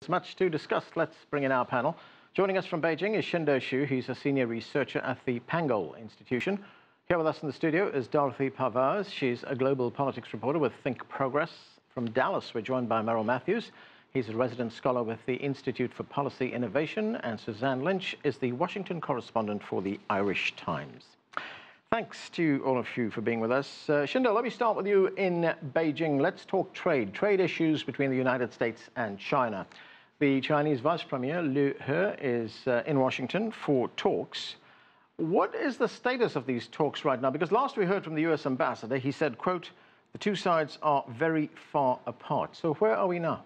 There's much to discuss. Let's bring in our panel. Joining us from Beijing is Qinduo Xu. He's a senior researcher at the Pangoal Institution. Here with us in the studio is Dorothy Parvaz. She's a global politics reporter with ThinkProgress. From Dallas, we're joined by Merrill Matthews. He's a resident scholar with the Institute for Policy Innovation. And Suzanne Lynch is the Washington Correspondent for the Irish Times. Thanks to all of you for being with us. Qinduo, let me start with you in Beijing. Let's talk trade issues between the United States and China. The Chinese Vice Premier Liu He is in Washington for talks. What is the status of these talks right now? Because last we heard from the US ambassador, he said, quote, the two sides are very far apart. So where are we now?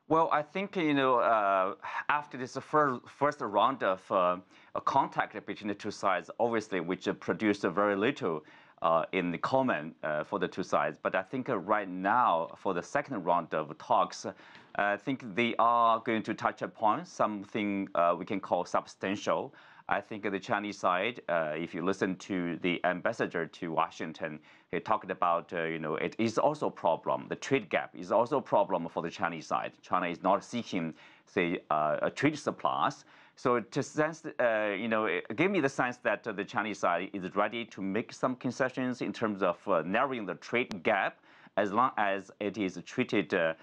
Well, I think, after this first round of contact between the two sides, obviously, which produced very little in the common for the two sides. But I think right now, for the second round of talks, I think they are going to touch upon something we can call substantial. I think the Chinese side, if you listen to the ambassador to Washington, he talked about, it is also a problem. The trade gap is also a problem for the Chinese side. China is not seeking, say, a trade surplus. So to sense, it gave me the sense that the Chinese side is ready to make some concessions in terms of narrowing the trade gap, as long as it is treated, the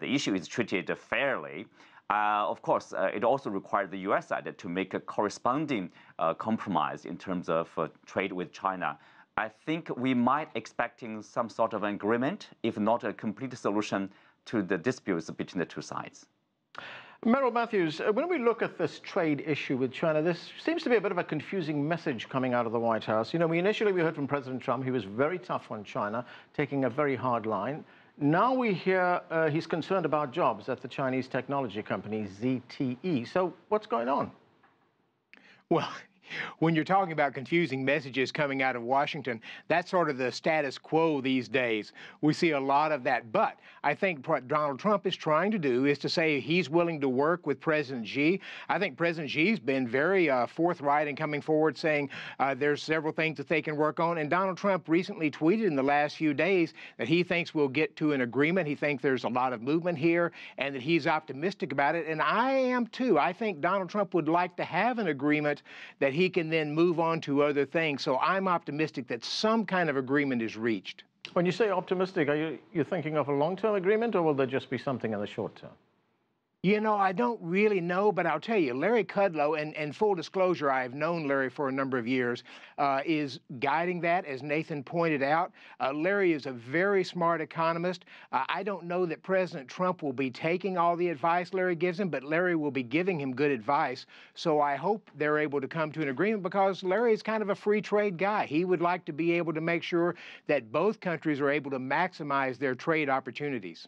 issue is treated fairly. Of course, it also requires the U.S. side to make a corresponding compromise in terms of trade with China. I think we might expecting some sort of an agreement, if not a complete solution to the disputes between the two sides. Merrill Matthews, when we look at this trade issue with China, there seems to be a bit of a confusing message coming out of the White House. Initially we heard from President Trump, he was very tough on China, taking a very hard line. Now we hear he's concerned about jobs at the Chinese technology company ZTE. So what's going on? Well, when you're talking about confusing messages coming out of Washington, that's sort of the status quo these days. We see a lot of that. But I think what Donald Trump is trying to do is to say he's willing to work with President Xi. I think President Xi's been very forthright in coming forward saying there's several things that they can work on. And Donald Trump recently tweeted in the last few days that he thinks we'll get to an agreement. He thinks there's a lot of movement here and that he's optimistic about it. And I am too. I think Donald Trump would like to have an agreement that he can then move on to other things. So I'm optimistic that some kind of agreement is reached. When you say optimistic, are you thinking of a long-term agreement, or will there just be something in the short term? I don't really know, but I'll tell you, Larry Kudlow, and full disclosure, I've known Larry for a number of years, is guiding that, as Nathan pointed out. Larry is a very smart economist. I don't know that President Trump will be taking all the advice Larry gives him, but Larry will be giving him good advice. So I hope they're able to come to an agreement, because Larry is kind of a free trade guy. He would like to be able to make sure that both countries are able to maximize their trade opportunities.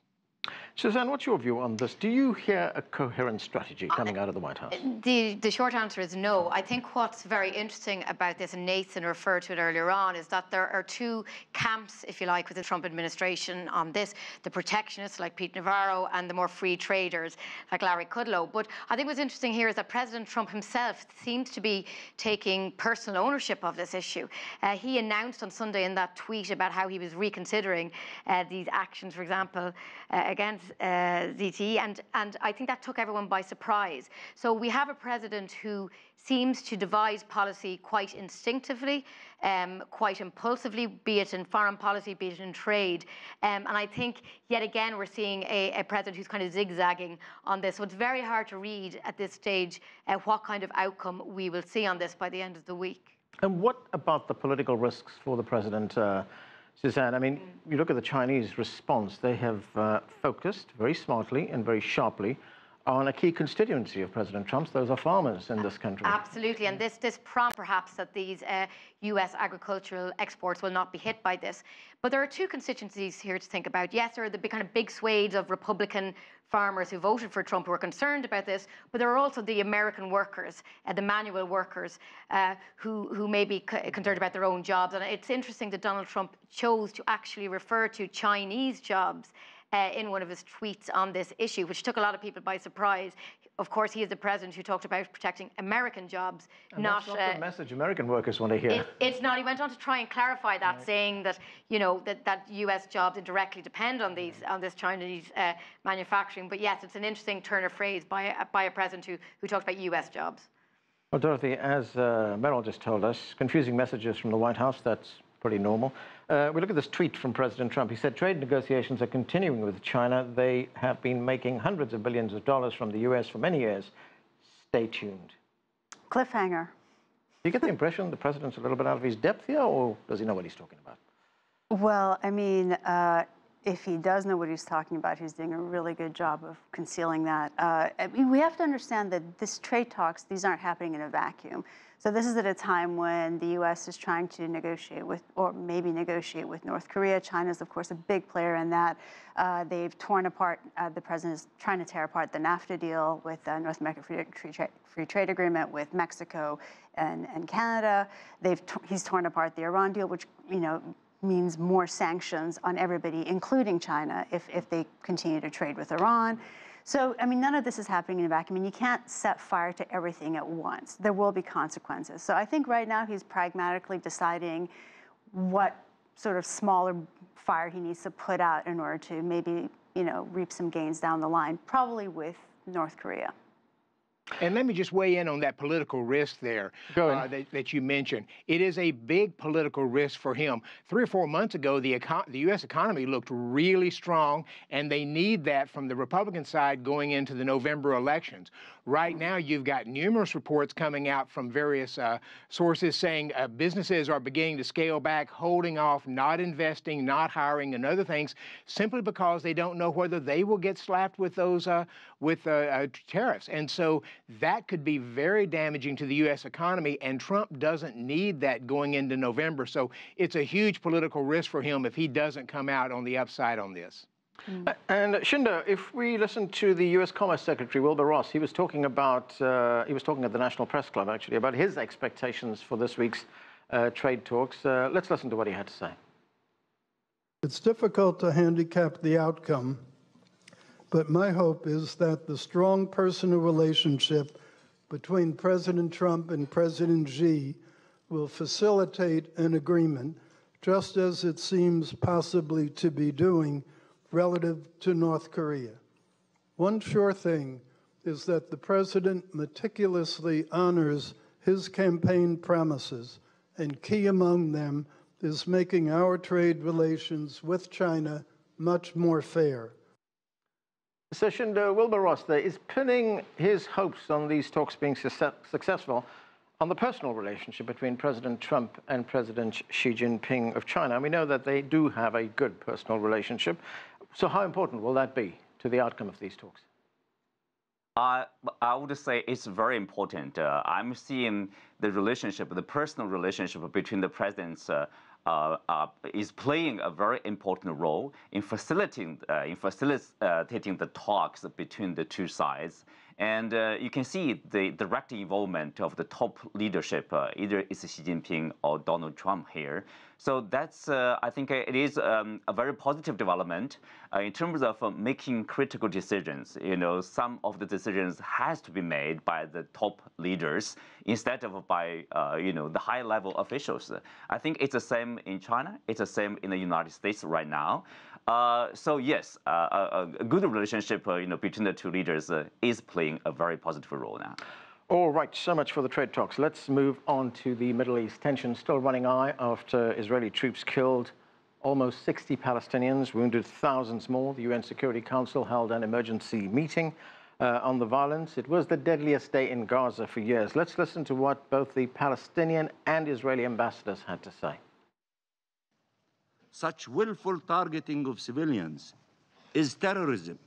Suzanne, what's your view on this? Do you hear a coherent strategy coming out of the White House? The short answer is no. I think what's very interesting about this, and Nathan referred to it earlier on, is that there are two camps, if you like, with the Trump administration on this: the protectionists like Pete Navarro and the more free traders like Larry Kudlow. But I think what's interesting here is that President Trump himself seems to be taking personal ownership of this issue. He announced on Sunday in that tweet about how he was reconsidering these actions, for example, against ZTE, and I think that took everyone by surprise. So we have a president who seems to devise policy quite instinctively, quite impulsively, be it in foreign policy, be it in trade. And I think, yet again, we're seeing a president who's kind of zigzagging on this. So it's very hard to read at this stage what kind of outcome we will see on this by the end of the week. And what about the political risks for the president? Suzanne, I mean, you look at the Chinese response, they have focused very smartly and very sharply on a key constituency of President Trump's. Those are farmers in this country. Absolutely, and this prompts perhaps that these U.S. agricultural exports will not be hit by this. But there are two constituencies here to think about. Yes, there are the kind of big swathes of Republican farmers who voted for Trump who are concerned about this, but there are also the American workers, the manual workers, who may be concerned about their own jobs. And it's interesting that Donald Trump chose to actually refer to Chinese jobs in one of his tweets on this issue, which took a lot of people by surprise. of course, he is the president who talked about protecting American jobs, and not... That's not the message American workers want to hear. It's not. He went on to try and clarify that, right, saying that, you know, that U.S. jobs indirectly depend on this Chinese manufacturing. But yes, it's an interesting turn of phrase by a president who talked about U.S. jobs. Well, Dorothy, as Merrill just told us, confusing messages from the White House, that's pretty normal. We look at this tweet from President Trump. He said trade negotiations are continuing with China. They have been making hundreds of billions of dollars from the U.S. for many years. Stay tuned. Cliffhanger. Do you get the impression the president's a little bit out of his depth here, or does he know what he's talking about? Well, I mean, if he does know what he's talking about, he's doing a really good job of concealing that. I mean, we have to understand that this trade talks, these aren't happening in a vacuum. So this is at a time when the U.S. is trying to negotiate with, or maybe negotiate with North Korea. China is, of course, a big player in that. They've torn apart, the president is trying to tear apart the NAFTA deal with North American Free Trade Agreement with Mexico and Canada. He's torn apart the Iran deal, which, you know, means more sanctions on everybody, including China, if they continue to trade with Iran. So, I mean, none of this is happening in a vacuum. I mean, you can't set fire to everything at once. There will be consequences. So I think right now he's pragmatically deciding what sort of smaller fire he needs to put out in order to maybe, you know, reap some gains down the line, probably with North Korea. And let me just weigh in on that political risk there that you mentioned. It is a big political risk for him. 3 or 4 months ago, the U.S. economy looked really strong, and they need that from the Republican side going into the November elections. Right now, you've got numerous reports coming out from various sources saying businesses are beginning to scale back, holding off, not investing, not hiring, and other things, simply because they don't know whether they will get slapped with those tariffs. And so that could be very damaging to the U.S. economy, and Trump doesn't need that going into November. So it's a huge political risk for him if he doesn't come out on the upside on this. And Qinduo, if we listen to the U.S. Commerce Secretary Wilbur Ross, he was talking about, he was talking at the National Press Club, actually, about his expectations for this week's trade talks. Let's listen to what he had to say. It's difficult to handicap the outcome, but my hope is that the strong personal relationship between President Trump and President Xi will facilitate an agreement, just as it seems possibly to be doing relative to North Korea. One sure thing is that the president meticulously honors his campaign promises, and key among them is making our trade relations with China much more fair. So Qinduo, Wilbur Ross there is pinning his hopes on these talks being successful on the personal relationship between President Trump and President Xi Jinping of China. And we know that they do have a good personal relationship. So how important will that be to the outcome of these talks? I would say it's very important. I'm seeing the relationship, the personal relationship between the presidents is playing a very important role in facilitating the talks between the two sides. And you can see the direct involvement of the top leadership, either it's Xi Jinping or Donald Trump here. So that's, I think it is a very positive development in terms of making critical decisions. You know, some of the decisions has to be made by the top leaders instead of by, you know, the high-level officials. I think it's the same in China. It's the same in the United States right now. So yes, a good relationship, you know, between the two leaders is playing a very positive role now. All right, so much for the trade talks. Let's move on to the Middle East. Tensions still running high after Israeli troops killed almost 60 Palestinians, wounded thousands more. The UN Security Council held an emergency meeting on the violence. It was the deadliest day in Gaza for years. Let's listen to what both the Palestinian and Israeli ambassadors had to say. Such willful targeting of civilians is terrorism.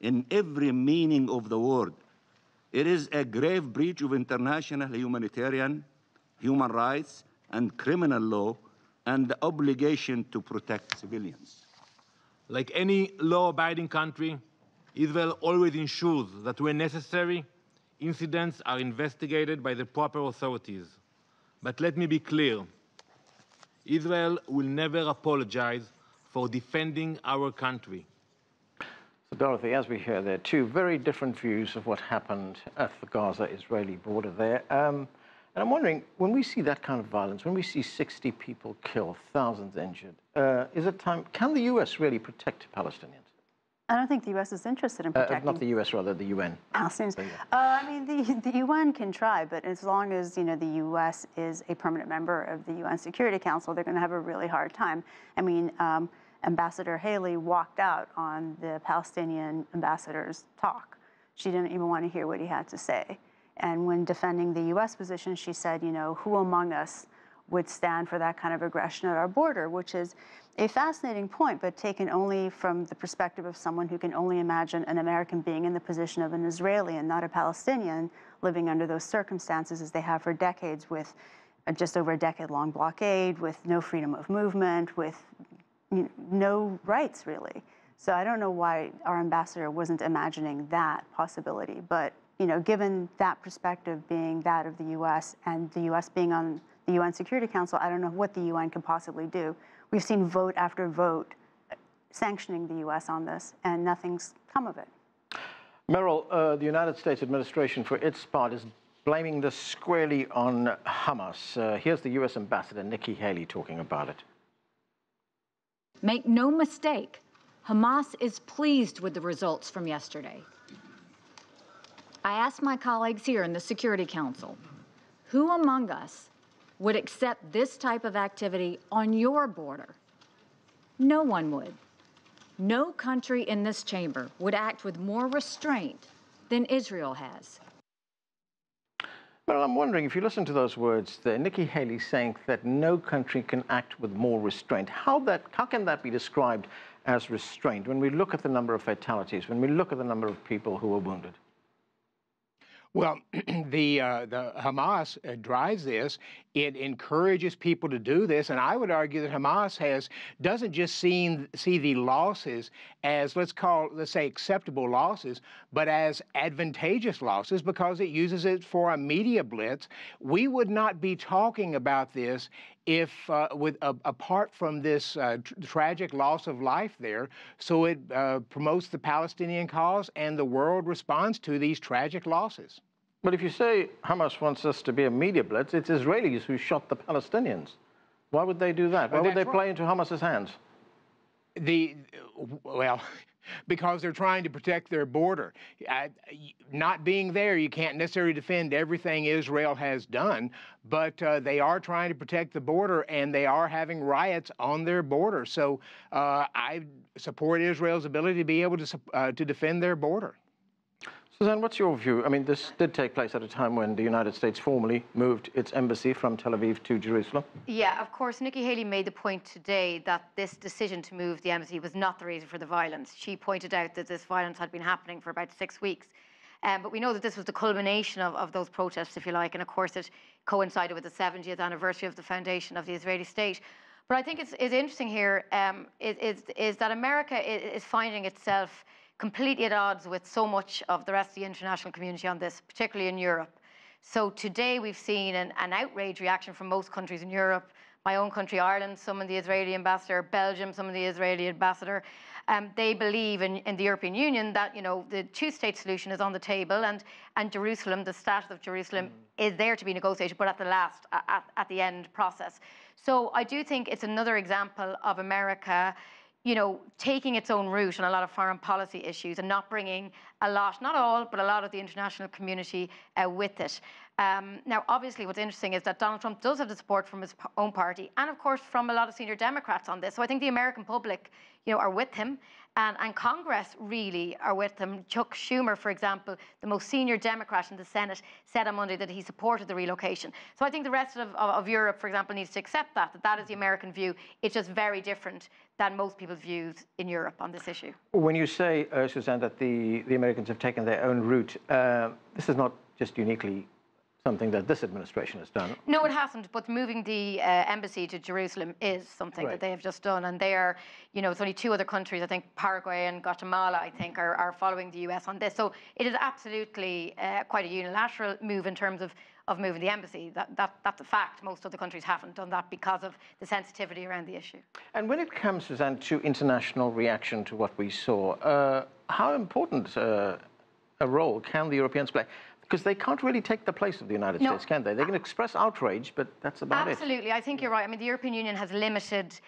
In every meaning of the word. It is a grave breach of international humanitarian, human rights, and criminal law, and the obligation to protect civilians. Like any law-abiding country, Israel always ensures that when necessary, incidents are investigated by the proper authorities. But let me be clear, Israel will never apologize for defending our country. Dorothy, as we hear, there are two very different views of what happened at the Gaza-Israeli border there. And I'm wondering, when we see that kind of violence, when we see 60 people killed, thousands injured, is it time, can the U.S. really protect Palestinians? I don't think the U.S. is interested in protecting... not the U.S., rather, the UN. Palestinians. I mean, the UN can try, but as long as, the U.S. is a permanent member of the UN Security Council, they're going to have a really hard time. I mean, Ambassador Haley walked out on the Palestinian ambassador's talk. She didn't even want to hear what he had to say. And when defending the U.S. position, she said, who among us would stand for that kind of aggression at our border, which is a fascinating point, but taken only from the perspective of someone who can only imagine an American being in the position of an Israeli and not a Palestinian living under those circumstances as they have for decades, with just over a decade-long blockade, with no freedom of movement, with no rights, really. So I don't know why our ambassador wasn't imagining that possibility, but given that perspective being that of the U.S. and the U.S. being on the UN Security Council, I don't know what the UN could possibly do. We've seen vote after vote sanctioning the U.S. on this, and nothing's come of it. Merrill, the United States administration, for its part, is blaming this squarely on Hamas. Here's the U.S. ambassador, Nikki Haley, talking about it. Make no mistake, Hamas is pleased with the results from yesterday. I asked my colleagues here in the Security Council, who among us would accept this type of activity on your border? No one would. No country in this chamber would act with more restraint than Israel has. Well, I'm wondering, if you listen to those words there, Nikki Haley saying that no country can act with more restraint. How can that be described as restraint when we look at the number of fatalities, when we look at the number of people who were wounded? Well, the Hamas drives this. It encourages people to do this, and I would argue that Hamas doesn't just see the losses as, let's say, acceptable losses, but as advantageous losses, because it uses it for a media blitz. We would not be talking about this if, apart from this tragic loss of life there. So it promotes the Palestinian cause, and the world responds to these tragic losses. But if you say Hamas wants us to be a media blitz, it's Israelis who shot the Palestinians. Why would they do that? Why would they play into Hamas's hands? Well, because they're trying to protect their border. Not being there, you can't necessarily defend everything Israel has done, but they are trying to protect the border, and they are having riots on their border. So I support Israel's ability to be able to defend their border. Suzanne, what's your view? I mean, this did take place at a time when the United States formally moved its embassy from Tel Aviv to Jerusalem. Yeah, of course, Nikki Haley made the point today that this decision to move the embassy was not the reason for the violence. She pointed out that this violence had been happening for about 6 weeks. But we know that this was the culmination of those protests, if you like, and of course it coincided with the 70th anniversary of the foundation of the Israeli state. But I think it's interesting here is that America is finding itself completely at odds with so much of the rest of the international community on this, particularly in Europe. So today we've seen an outrage reaction from most countries in Europe. My own country, Ireland, summoned the Israeli ambassador. Belgium summoned the Israeli ambassador. They believe in the European Union that, the two-state solution is on the table, and Jerusalem, the status of Jerusalem, is there to be negotiated, but at the end process. So I do think it's another example of America taking its own route on a lot of foreign policy issues and not bringing a lot, not all, but a lot of the international community with it. Now, obviously, what's interesting is that Donald Trump does have the support from his own party and, of course, from a lot of senior Democrats on this. So I think the American public, are with him, and Congress really are with him. Chuck Schumer, for example, the most senior Democrat in the Senate, said on Monday that he supported the relocation. So I think the rest of Europe, for example, needs to accept that is the American view. It's just very different than most people's views in Europe on this issue. When you say, Suzanne, that the Americans have taken their own route, this is not just uniquely something that this administration has done. No, it hasn't, but moving the embassy to Jerusalem is something that they have just done, and they are, it's only 2 other countries, I think Paraguay and Guatemala, I think, are following the US on this. So it is absolutely quite a unilateral move in terms of of moving the embassy. That's a fact. Most other countries haven't done that because of the sensitivity around the issue. And when it comes, Suzanne, to international reaction to what we saw, how important a role can the Europeans play? Because they can't really take the place of the United States, can they? They can express outrage, but that's about it. Absolutely. I think you're right. I mean, the European Union has limited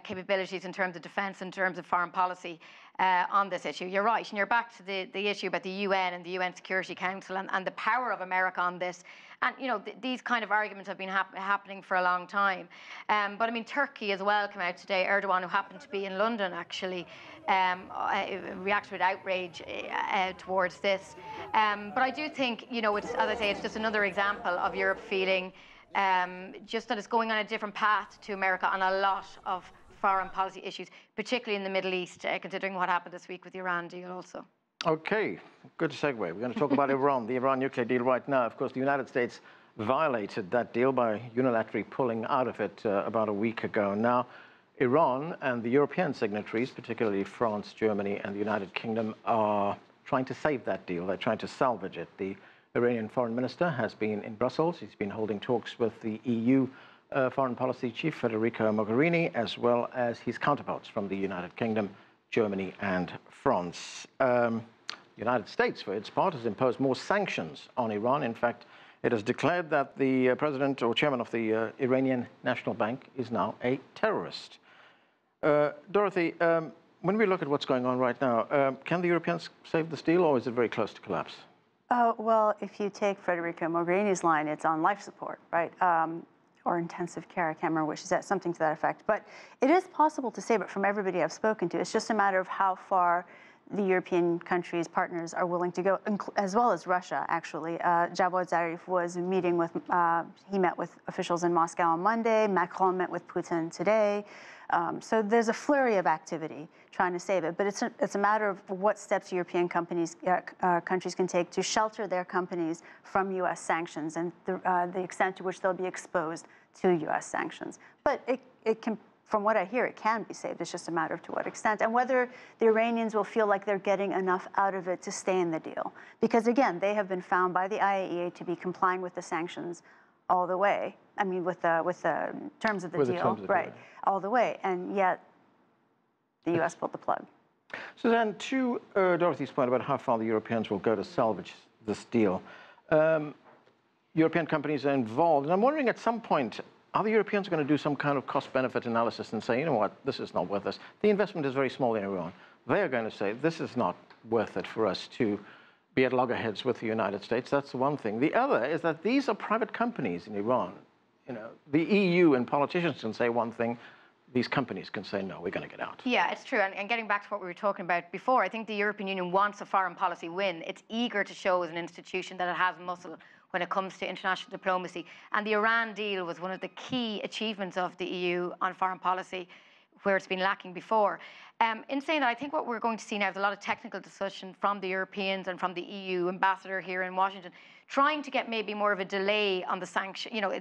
capabilities in terms of defence, in terms of foreign policy on this issue. You're right. And you're back to the issue about the UN and the UN Security Council and the power of America on this. And, you know, these kind of arguments have been happening for a long time. But, I mean, Turkey as well came out today. Erdogan, who happened to be in London, actually, reacted with outrage towards this. But I do think, you know, it's, as I say, it's just another example of Europe feeling just that it's going on a different path to America on a lot of foreign policy issues, particularly in the Middle East, considering what happened this week with the Iran deal also. Okay, good segue. We're going to talk about Iran, the Iran nuclear deal right now. Of course, the United States violated that deal by unilaterally pulling out of it about a week ago. Now, Iran and the European signatories, particularly France, Germany, and the United Kingdom, are trying to save that deal. They're trying to salvage it. The Iranian foreign minister has been in Brussels. He's been holding talks with the EU foreign policy chief, Federica Mogherini, as well as his counterparts from the United Kingdom, Germany, and France. The United States, for its part, has imposed more sanctions on Iran. In fact, it has declared that the president or chairman of the Iranian National Bank is now a terrorist. Dorothy, when we look at what's going on right now, can the Europeans save this deal, or is it very close to collapse? Well, if you take Federica Mogherini's line, it's on life support, right? Or intensive care, I can't remember which is that, something to that effect. But it is possible to save it from everybody I've spoken to. It's just a matter of how far the European countries, partners, are willing to go, as well as Russia, actually. Javad Zarif was meeting with, he met with officials in Moscow on Monday. Macron met with Putin today. So there's a flurry of activity trying to save it. But it's a matter of what steps European countries can take to shelter their companies from U.S. sanctions and the extent to which they'll be exposed to U.S. sanctions. But it can, from what I hear, it can be saved. It's just a matter of to what extent and whether the Iranians will feel like they're getting enough out of it to stay in the deal. Because again, they have been found by the IAEA to be complying with the sanctions all the way. I mean, with the terms of the deal, right, all the way. And yet, the U.S. pulled the plug. Suzanne, to Dorothy's point about how far the Europeans will go to salvage this deal, European companies are involved. And I'm wondering, at some point, are the Europeans going to do some kind of cost-benefit analysis and say, you know what, this is not worth us? The investment is very small in Iran. They are going to say, this is not worth it for us to be at loggerheads with the United States. That's one thing. The other is that these are private companies in Iran. You know, the EU and politicians can say one thing. These companies can say, no, we're going to get out. Yeah, it's true. And getting back to what we were talking about before, I think the European Union wants a foreign policy win. It's eager to show as an institution that it has muscle when it comes to international diplomacy. And the Iran deal was one of the key achievements of the EU on foreign policy, where it's been lacking before. In saying that, I think what we're going to see now is a lot of technical discussion from the Europeans and from the EU ambassador here in Washington, trying to get maybe more of a delay on the sanction. You know,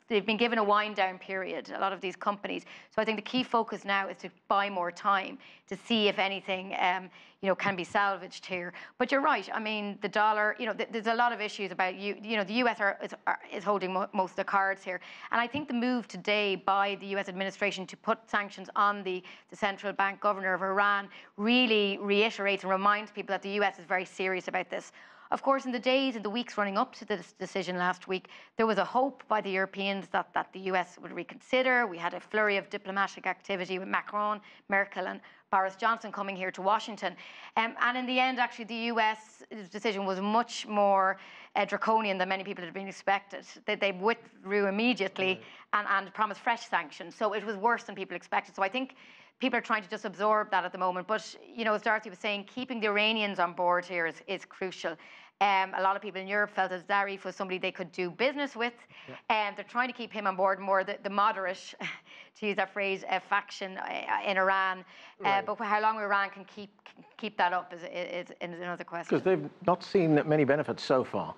they've been given a wind-down period, a lot of these companies. So I think the key focus now is to buy more time to see if anything, you know, can be salvaged here. But you're right. I mean, the dollar, you know, there's a lot of issues about, you know, the US is holding most of the cards here. And I think the move today by the US administration to put sanctions on the central bank governor of Iran really reiterates and reminds people that the US is very serious about this. Of course, in the days and the weeks running up to this decision last week, there was a hope by the Europeans that the US would reconsider. We had a flurry of diplomatic activity with Macron, Merkel, and Boris Johnson coming here to Washington. And in the end, actually, the US decision was much more draconian than many people had been expected. They withdrew immediately and promised fresh sanctions. So it was worse than people expected. So I think people are trying to just absorb that at the moment. But, you know, as Dorothy was saying, keeping the Iranians on board here is crucial. A lot of people in Europe felt that Zarif was somebody they could do business with. And they're trying to keep him on board more, the moderate, to use that phrase, faction in Iran. Right. But how long Iran can keep that up is another question. Because they've not seen many benefits so far.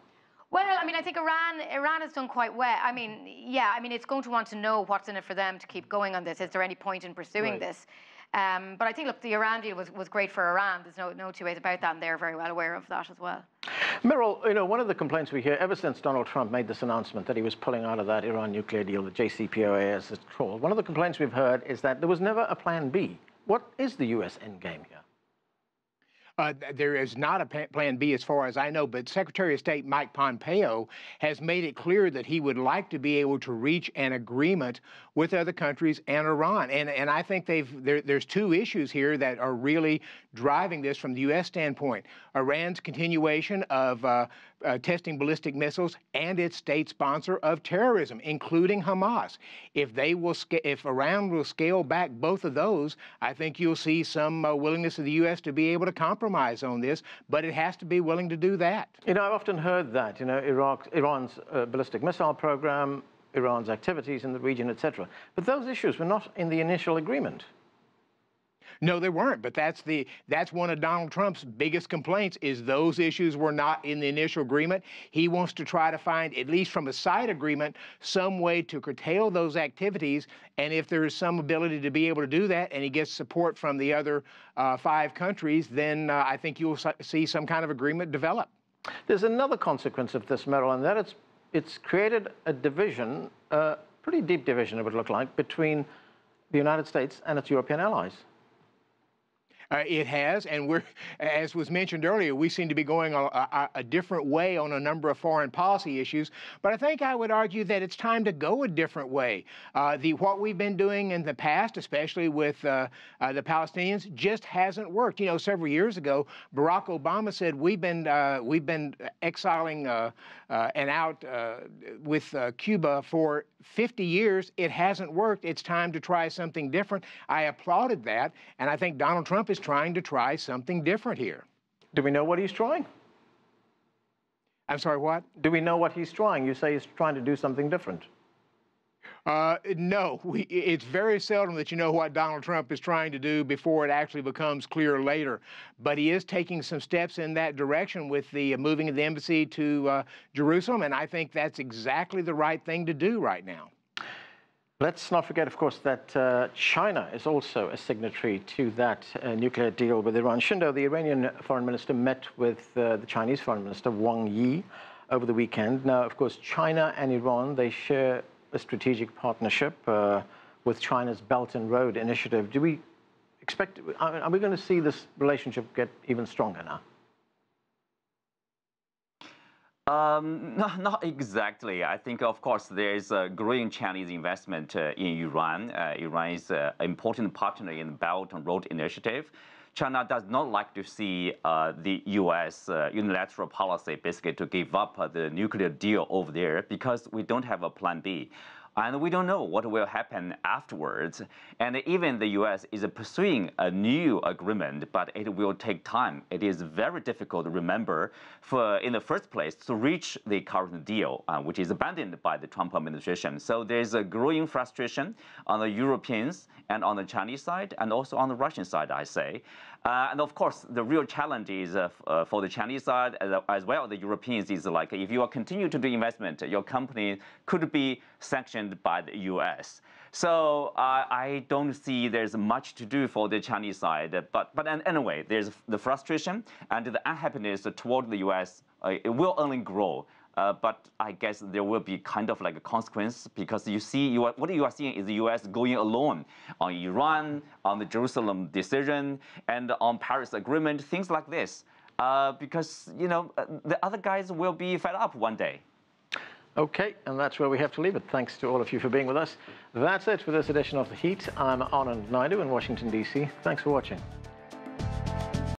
Well, I mean, I think Iran has done quite well. I mean, yeah, I mean, it's going to want to know what's in it for them to keep going on this. Is there any point in pursuing this? But I think, look, the Iran deal was great for Iran. There's no two ways about that, and they're very well aware of that as well. Merrill, you know, one of the complaints we hear ever since Donald Trump made this announcement that he was pulling out of that Iran nuclear deal, the JCPOA as it's called, one of the complaints we've heard is that there was never a plan B. What is the U.S. endgame here? There is not a plan B as far as I know, but Secretary of State Mike Pompeo has made it clear that he would like to be able to reach an agreement with other countries and Iran. And I think there's two issues here that are really driving this from the U.S. standpoint. Iran's continuation of testing ballistic missiles and its state sponsor of terrorism, including Hamas. If Iran will scale back both of those, I think you'll see some willingness of the U.S. to be able to compromise on this, but it has to be willing to do that. You know, I've often heard that, you know, Iran's ballistic missile program, Iran's activities in the region, etc. But those issues were not in the initial agreement. No, they weren't, but that's one of Donald Trump's biggest complaints is those issues were not in the initial agreement. He wants to try to find, at least from a side agreement, some way to curtail those activities, and if there is some ability to be able to do that and he gets support from the other 5 countries, then I think you'll see some kind of agreement develop. There's another consequence of this, Merrill, and that it's created a division, a pretty deep division it would look like, between the United States and its European allies. It has, and as was mentioned earlier, we seem to be going a different way on a number of foreign policy issues. But I think I would argue that it's time to go a different way. What we've been doing in the past, especially with the Palestinians, just hasn't worked. You know, several years ago, Barack Obama said we've been exiling and out with Cuba for 50 years. It hasn't worked. It's time to try something different. I applauded that, and I think Donald Trump is trying to try something different here. Do we know what he's trying? I'm sorry, what? Do we know what he's trying? You say he's trying to do something different. No, it's very seldom that you know what Donald Trump is trying to do before it actually becomes clear later. But he is taking some steps in that direction with the moving of the embassy to Jerusalem, and I think that's exactly the right thing to do right now. Let's not forget, of course, that China is also a signatory to that nuclear deal with Iran. Qinduo, the Iranian foreign minister, met with the Chinese foreign minister, Wang Yi, over the weekend. Now, of course, China and Iran, they share a strategic partnership with China's Belt and Road Initiative. Do we expect, are we going to see this relationship get even stronger now? Not exactly. I think, of course, there is a growing Chinese investment in Iran. Iran is an important partner in the Belt and Road Initiative. China does not like to see the U.S. Unilateral policy basically to give up the nuclear deal over there because we don't have a plan B. And we don't know what will happen afterwards. And even the U.S. is pursuing a new agreement, but it will take time. It is very difficult to remember in the first place to reach the current deal, which is abandoned by the Trump administration. So there's a growing frustration on the Europeans and on the Chinese side, and also on the Russian side, I say. And of course, the real challenge is for the Chinese side as well as the Europeans is like if you continue to do investment, your company could be sanctioned by the U.S. So I don't see there's much to do for the Chinese side. But anyway, there's the frustration and the unhappiness toward the U.S. It will only grow. But I guess there will be kind of like a consequence because you see, what you are seeing is the U.S. going alone on Iran, on the Jerusalem decision, and on Paris Agreement, things like this. Because, you know, the other guys will be fed up one day. Okay, and that's where we have to leave it. Thanks to all of you for being with us. That's it for this edition of The Heat. I'm Anand Naidu in Washington, D.C. Thanks for watching.